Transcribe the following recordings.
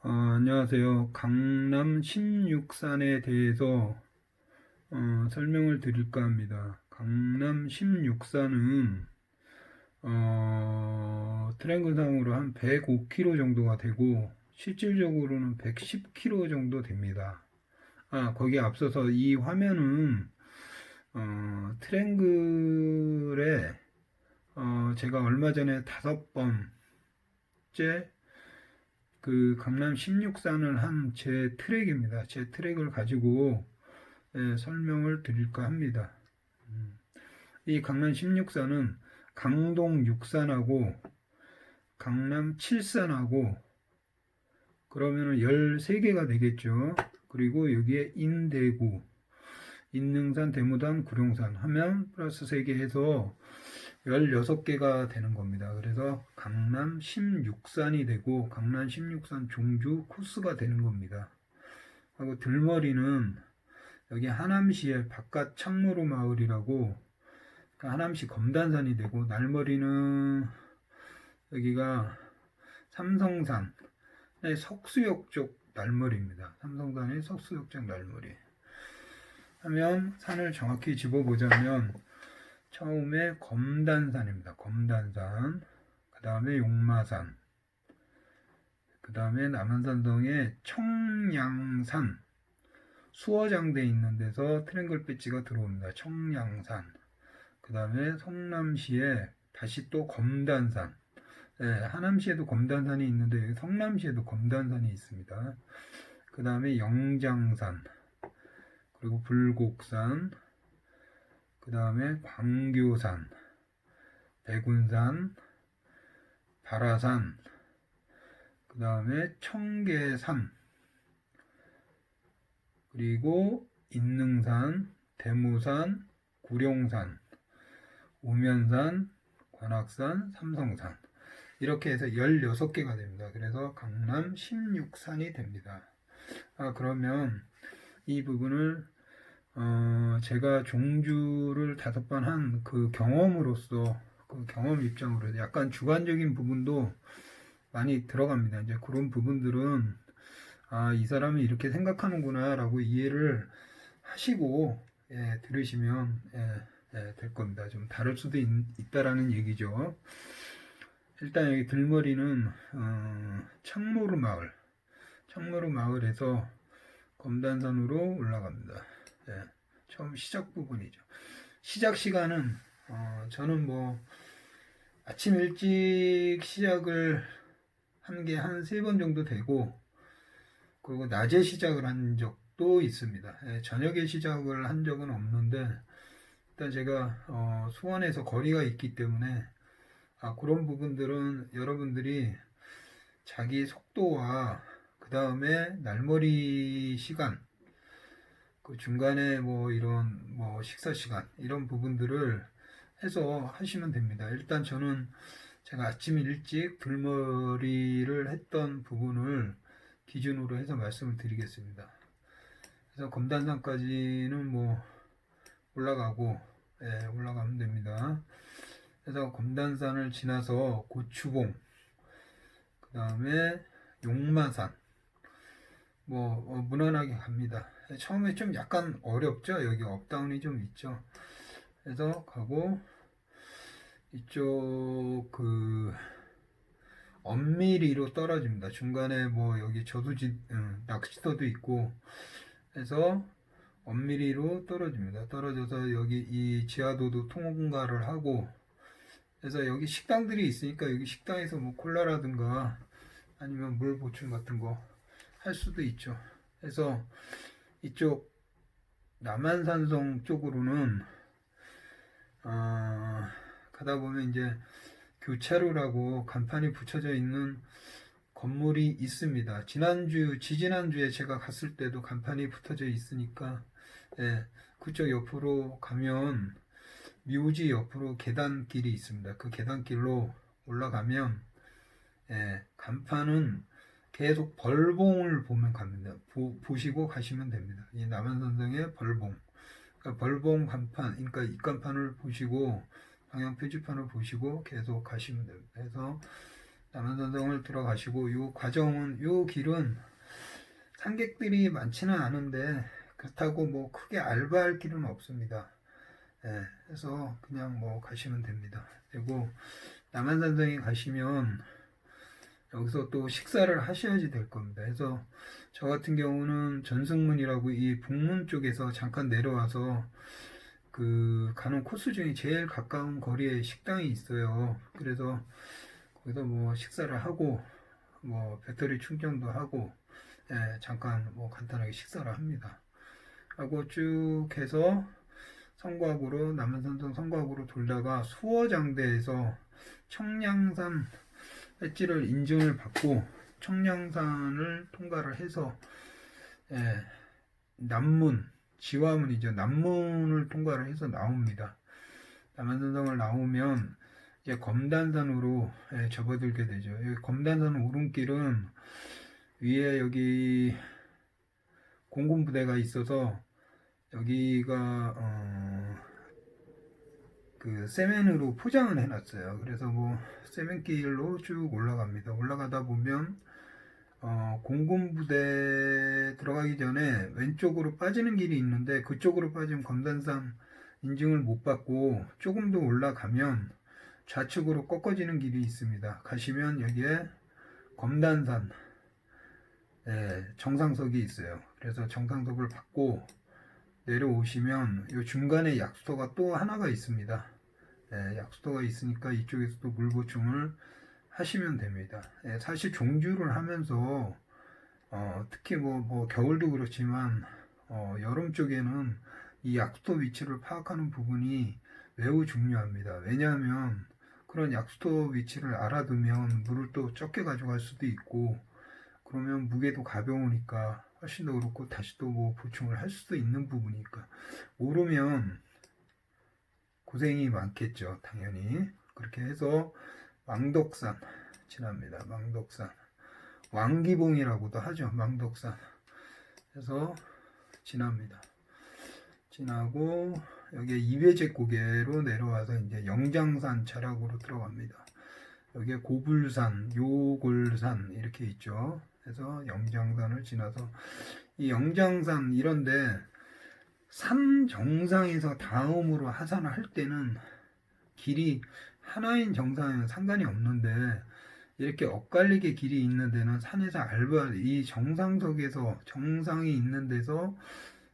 안녕하세요. 강남 16산에 대해서 설명을 드릴까 합니다. 강남 16산은 트랭글상으로 한 105km 정도가 되고 실질적으로는 110km 정도 됩니다. 거기에 앞서서 이 화면은 트랭글에 제가 얼마 전에 5번째 그 강남 16산을 한 제 트랙입니다. 제 트랙을 가지고 설명을 드릴까 합니다. 이 강남 16산은 강동 6산하고 강남 7산하고 그러면은 13개가 되겠죠. 그리고 여기에 인대구, 인능산, 대무단, 구룡산 하면 플러스 3개 해서 16개가 되는 겁니다. 그래서 강남 16산이 되고 강남 16산 종주 코스가 되는 겁니다. 하고 들머리는 여기 하남시의 바깥 창로로 마을이라고 하남시 검단산이 되고 날머리는 여기가 삼성산의 석수역 쪽 날머리입니다. 삼성산의 석수역 쪽 날머리 하면 산을 정확히 집어보자면 처음에 검단산입니다. 검단산, 그 다음에 용마산, 그 다음에 남한산성의 청량산, 수어장대 있는 데서 트랭글 배지가 들어옵니다. 청량산, 그 다음에 성남시에 다시 또 검단산, 하남시에도 검단산이 있는데 성남시에도 검단산이 있습니다. 그 다음에 영장산, 그리고 불곡산, 그 다음에 광교산, 백운산, 발화산, 그 다음에 청계산, 그리고 인능산, 대무산, 구룡산, 우면산, 관악산, 삼성산 이렇게 해서 16개가 됩니다. 그래서 강남 16산이 됩니다. 그러면 이 부분을 제가 종주를 5번 한 그 경험으로서 그 경험 입장으로 약간 주관적인 부분도 많이 들어갑니다. 이제 그런 부분들은 이 사람이 이렇게 생각하는구나 라고 이해를 하시고 들으시면 될 겁니다. 좀 다를 수도 있다라는 얘기죠. 일단 여기 들머리는 창모르 마을, 창모르 마을에서 검단산으로 올라갑니다. 처음 시작 부분이죠. 시작 시간은 저는 뭐 아침 일찍 시작을 한 게 한 3번 정도 되고 그리고 낮에 시작을 한 적도 있습니다. 저녁에 시작을 한 적은 없는데 일단 제가 수원에서 거리가 있기 때문에 그런 부분들은 여러분들이 자기 속도와 그 다음에 날머리 시간 그 중간에 뭐 이런 뭐 식사 시간 이런 부분들을 해서 하시면 됩니다. 일단 저는 제가 아침 일찍 들머리를 했던 부분을 기준으로 해서 말씀을 드리겠습니다. 그래서 검단산까지는 뭐 올라가고 올라가면 됩니다. 그래서 검단산을 지나서 고추봉, 그 다음에 용마산 뭐 무난하게 갑니다. 처음에 좀 약간 어렵죠. 여기 업다운이 좀 있죠. 그래서 가고 이쪽 그 엄미리로 떨어집니다. 중간에 뭐 여기 저수지 낚시터도 있고 해서 엄미리로 떨어집니다. 떨어져서 여기 이 지하도도 통과를 하고 그래서 여기 식당들이 있으니까 여기 식당에서 뭐 콜라라든가 아니면 물 보충 같은 거 할 수도 있죠. 그래서 이쪽 남한산성 쪽으로는 가다 보면 이제 교차로라고 간판이 붙여져 있는 건물이 있습니다. 지지난주에 제가 갔을 때도 간판이 붙어져 있으니까 그쪽 옆으로 가면 묘지 옆으로 계단길이 있습니다. 그 계단길로 올라가면 간판은 계속 벌봉을 보면 갑니다. 보시고 가시면 됩니다. 이 남한산성의 벌봉. 그러니까 벌봉 간판, 그러니까 입간판을 보시고 방향 표지판을 보시고 계속 가시면 됩니다. 그래서 남한산성을 들어가시고 요 과정은 요 길은 산객들이 많지는 않은데 그렇다고 뭐 크게 알바할 길은 없습니다. 예, 그래서 그냥 뭐 가시면 됩니다. 그리고 남한산성에 가시면 여기서 또 식사를 하셔야지 될 겁니다. 그래서 저 같은 경우는 전승문이라고 이 북문 쪽에서 잠깐 내려와서 그 가는 코스 중에 제일 가까운 거리에 식당이 있어요. 그래서 거기서 뭐 식사를 하고 뭐 배터리 충전도 하고 예, 잠깐 뭐 간단하게 식사를 합니다. 하고 쭉 해서 성곽으로 남한산성 성곽으로 돌다가 수어장대에서 청량산 배지를 인증을 받고 청량산을 통과를 해서 예, 남문 지화문이죠. 남문을 통과를 해서 나옵니다. 남한산성을 나오면 이제 검단산으로 예, 접어들게 되죠. 검단산 오름길은 위에 여기 공군 부대가 있어서 여기가 그 세면으로 포장을 해놨어요. 그래서 뭐 세면길로 쭉 올라갑니다. 올라가다 보면 공군 부대 들어가기 전에 왼쪽으로 빠지는 길이 있는데 그쪽으로 빠지면 검단산 인증을 못 받고 조금 더 올라가면 좌측으로 꺾어지는 길이 있습니다. 가시면 여기에 검단산 정상석이 있어요. 그래서 정상석을 받고 내려오시면 이 중간에 약수터가 또 하나가 있습니다. 약수터가 있으니까 이쪽에서도 물 보충을 하시면 됩니다. 사실 종주를 하면서 특히 뭐 겨울도 그렇지만 여름 쪽에는 이 약수터 위치를 파악하는 부분이 매우 중요합니다. 왜냐하면 그런 약수터 위치를 알아두면 물을 또 적게 가져갈 수도 있고 그러면 무게도 가벼우니까 훨씬 더 그렇고 다시 또 뭐 보충을 할 수도 있는 부분이니까 모르면 고생이 많겠죠. 당연히 그렇게 해서 망덕산 지납니다. 망덕산 왕기봉이라고도 하죠. 망덕산 해서 지납니다. 지나고 여기에 이배제 고개로 내려와서 이제 영장산 자락으로 들어갑니다. 여기에 고불산, 요골산 이렇게 있죠. 그래서 영장산을 지나서 이 영장산 이런데 산 정상에서 다음으로 하산을 할 때는 길이 하나인 정상에는 상관이 없는데 이렇게 엇갈리게 길이 있는 데는 산에서 이 정상석에서 정상이 있는 데서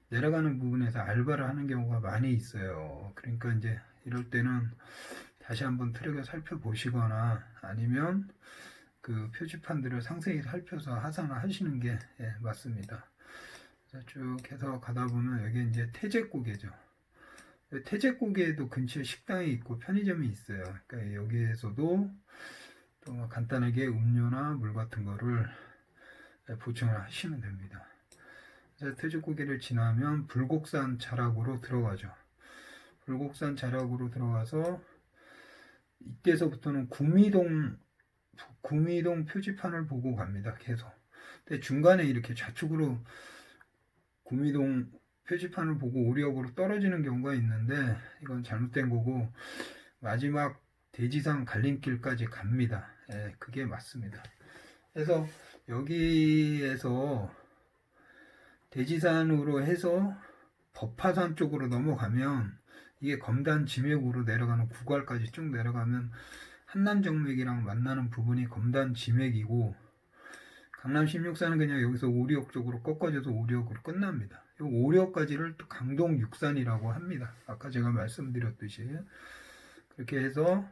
내려가는 부분에서 알바를 하는 경우가 많이 있어요. 그러니까 이제 이럴 때는 다시 한번 트랙을 살펴보시거나 아니면 그 표지판들을 상세히 살펴서 하산을 하시는 게 맞습니다. 쭉 해서 가다 보면 여기 이제 태제고개죠. 태제고개에도 근처에 식당이 있고 편의점이 있어요. 그러니까 여기에서도 또 간단하게 음료나 물 같은 거를 보충을 하시면 됩니다. 태제고개를 지나면 불곡산 자락으로 들어가죠. 불곡산 자락으로 들어가서 이때서부터는 구미동 표지판을 보고 갑니다. 계속. 근데 중간에 이렇게 좌측으로 구미동 표지판을 보고 오리역으로 떨어지는 경우가 있는데 이건 잘못된 거고 마지막 대지상 갈림길까지 갑니다. 그게 맞습니다. 그래서 여기에서 대지산으로 해서 법화산 쪽으로 넘어가면 이게 검단 지맥으로 내려가는 구갈까지 쭉 내려가면 한남정맥이랑 만나는 부분이 검단 지맥이고 강남 16산은 그냥 여기서 오리역 쪽으로 꺾어져서 오리역으로 끝납니다. 이 오리역까지를 또 강동 6산이라고 합니다. 아까 제가 말씀드렸듯이 그렇게 해서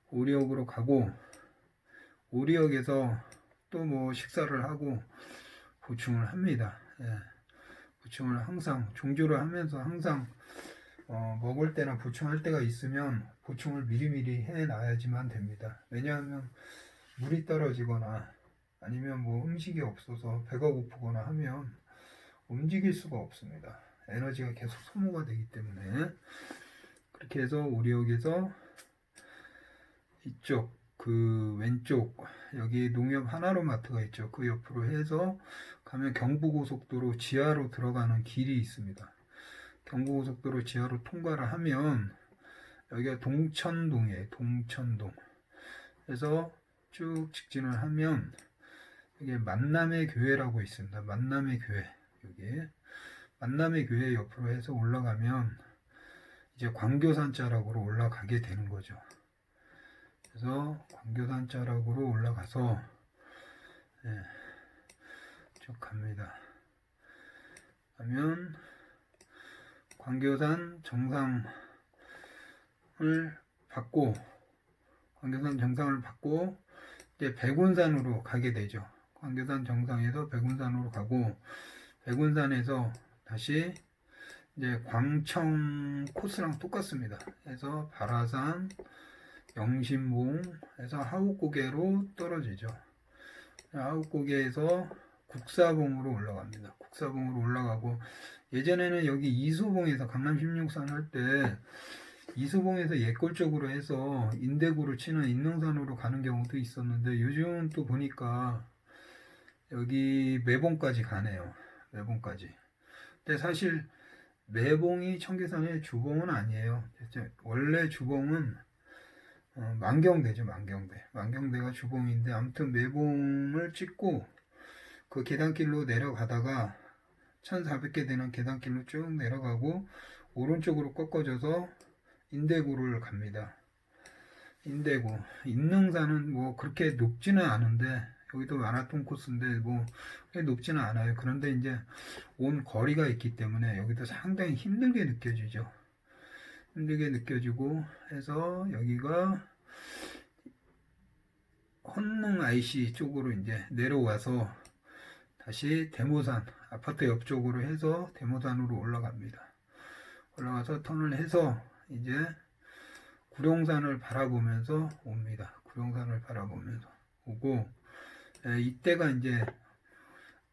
오리역으로 가고 오리역에서 또 뭐 식사를 하고 보충을 합니다. 보충을 항상 종주를 하면서 항상 먹을 때나 보충할 때가 있으면 보충을 미리미리 해놔야지만 됩니다. 왜냐하면 물이 떨어지거나 아니면 뭐 음식이 없어서 배가 고프거나 하면 움직일 수가 없습니다. 에너지가 계속 소모가 되기 때문에 그렇게 해서 오리역에서 이쪽 그 왼쪽 여기 농협 하나로마트가 있죠. 그 옆으로 해서 가면 경부고속도로 지하로 들어가는 길이 있습니다. 경부고속도로 지하로 통과를 하면 여기가 동천동이에요. 동천동. 그래서 쭉 직진을 하면 이게 만남의 교회라고 있습니다. 만남의 교회. 여기 만남의 교회 옆으로 해서 올라가면 이제 광교산 자락으로 올라가게 되는 거죠. 그래서 광교산 자락으로 올라가서 쭉 갑니다. 하면 광교산 정상을 받고 광교산 정상을 받고 이제 백운산으로 가게 되죠. 광교산 정상에서 백운산으로 가고 백운산에서 다시 이제 광청 코스랑 똑같습니다. 해서 발화산, 영신봉 해서 하우고개로 떨어지죠. 하우고개에서 국사봉으로 올라갑니다. 국사봉으로 올라가고 예전에는 여기 이수봉에서 강남 16산 할 때 이수봉에서 옛골 쪽으로 해서 인대구로 치는 인능산으로 가는 경우도 있었는데 요즘은 또 보니까 여기 매봉까지 가네요. 매봉까지. 근데 사실 매봉이 청계산의 주봉은 아니에요. 원래 주봉은 만경대죠. 만경대가 주봉인데 아무튼 매봉을 찍고 그 계단길로 내려가다가 1400개 되는 계단길로 쭉 내려가고 오른쪽으로 꺾어져서 인대구를 갑니다. 인대구. 인능산은 뭐 그렇게 높지는 않은데 여기도 마라톤 코스인데 뭐 높지는 않아요. 그런데 이제 온 거리가 있기 때문에 여기도 상당히 힘들게 느껴지죠. 힘들게 느껴지고 해서 여기가 헌릉 IC 쪽으로 이제 내려와서 다시 대모산 아파트 옆쪽으로 해서 대모산으로 올라갑니다. 올라가서 턴을 해서 이제 구룡산을 바라보면서 옵니다. 구룡산을 바라보면서 오고 이때가 이제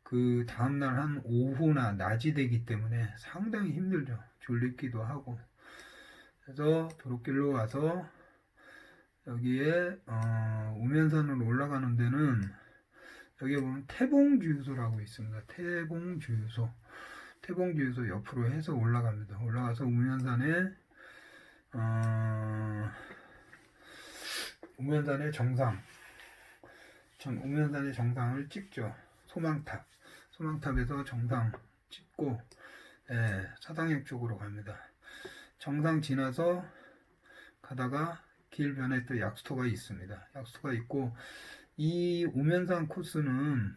그 다음날 한 오후나 낮이 되기 때문에 상당히 힘들죠. 졸립기도 하고. 그래서 도로길로 와서 여기에 우면산으로 올라가는 데는 여기 보면 태봉주유소라고 있습니다. 태봉주유소 옆으로 해서 올라갑니다. 올라가서 우면산에 우면산의 정상을 찍죠. 소망탑에서 정상 찍고 사당역 쪽으로 갑니다. 정상 지나서 가다가 길변에 또 약수터가 있습니다. 약수터가 있고 이 우면산 코스는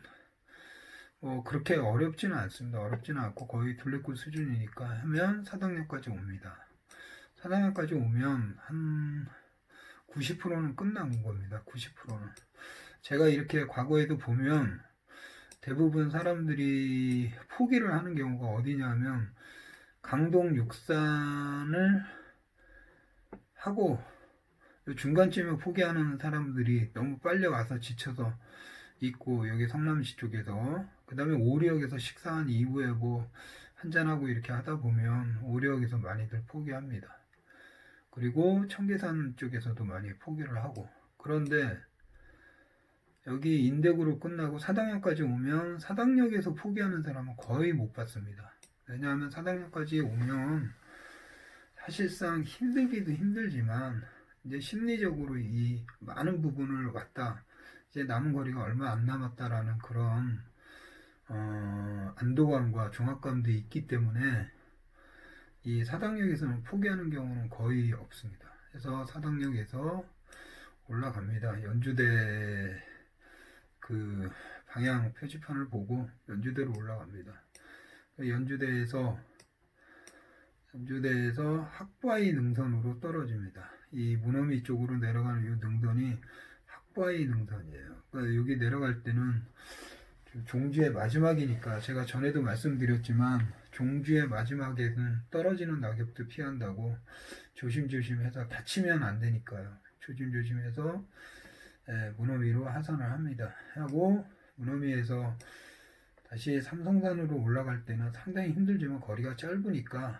그렇게 어렵지는 않습니다. 어렵지는 않고 거의 둘레길 수준이니까 하면 사당역까지 옵니다. 사당역까지 오면 한 90%는 끝난 겁니다. 90%는. 제가 이렇게 과거에도 보면 대부분 사람들이 포기를 하는 경우가 어디냐면 강동 6산을 하고 중간쯤에 포기하는 사람들이 너무 빨리 와서 지쳐서 있고 여기 성남시 쪽에서 그 다음에 오리역에서 식사한 이후에 뭐 한잔하고 이렇게 하다 보면 오리역에서 많이들 포기합니다. 그리고 청계산 쪽에서도 많이 포기를 하고 그런데 여기 인대구로 끝나고 사당역까지 오면 사당역에서 포기하는 사람은 거의 못 봤습니다. 왜냐하면 사당역까지 오면 사실상 힘들기도 힘들지만 이제 심리적으로 이 많은 부분을 왔다 이제 남은 거리가 얼마 안 남았다라는 그런 안도감과 중압감도 있기 때문에 이 사당역에서는 포기하는 경우는 거의 없습니다. 그래서 사당역에서 올라갑니다. 연주대 그 방향 표지판을 보고 연주대로 올라갑니다. 연주대에서 학바위 능선으로 떨어집니다. 이 문어미 쪽으로 내려가는 이 능선이 학바위 능선이에요. 그러니까 여기 내려갈 때는 종주의 마지막이니까 제가 전에도 말씀드렸지만 종주의 마지막에는 떨어지는 낙엽도 피한다고 조심조심해서 다치면 안 되니까요. 조심조심해서 문어미로 하산을 합니다. 하고 문어미에서 다시 삼성산으로 올라갈 때는 상당히 힘들지만 거리가 짧으니까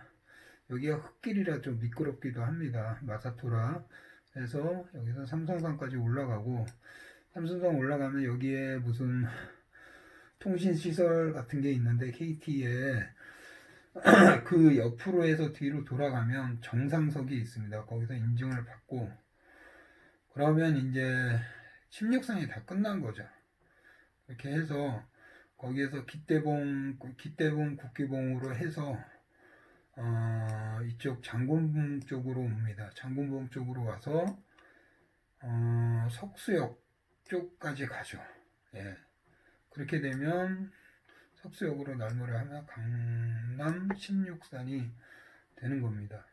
여기가 흙길이라 좀 미끄럽기도 합니다. 마사토라. 그래서 여기서 삼성산까지 올라가고 삼성산 올라가면 여기에 무슨 통신시설 같은 게 있는데 KT에 그 옆으로 해서 뒤로 돌아가면 정상석이 있습니다. 거기서 인증을 받고 그러면 이제 16산이 다 끝난 거죠. 이렇게 해서 거기에서 기대봉 국기봉으로 해서 이쪽 장군봉 쪽으로 옵니다. 장군봉 쪽으로 와서 석수역 쪽까지 가죠. 예. 그렇게 되면 석수역으로 날모를 하면 강남 16산이 되는 겁니다.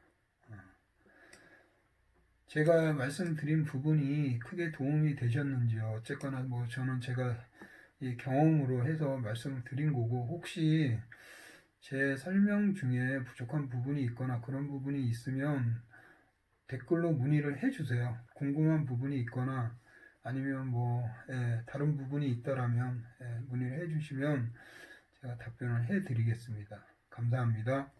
제가 말씀드린 부분이 크게 도움이 되셨는지요? 어쨌거나 뭐 저는 제가 이 경험으로 해서 말씀을 드린 거고, 혹시 제 설명 중에 부족한 부분이 있거나 그런 부분이 있으면 댓글로 문의를 해주세요. 궁금한 부분이 있거나 아니면 뭐 다른 부분이 있다라면 문의를 해주시면 제가 답변을 해드리겠습니다. 감사합니다.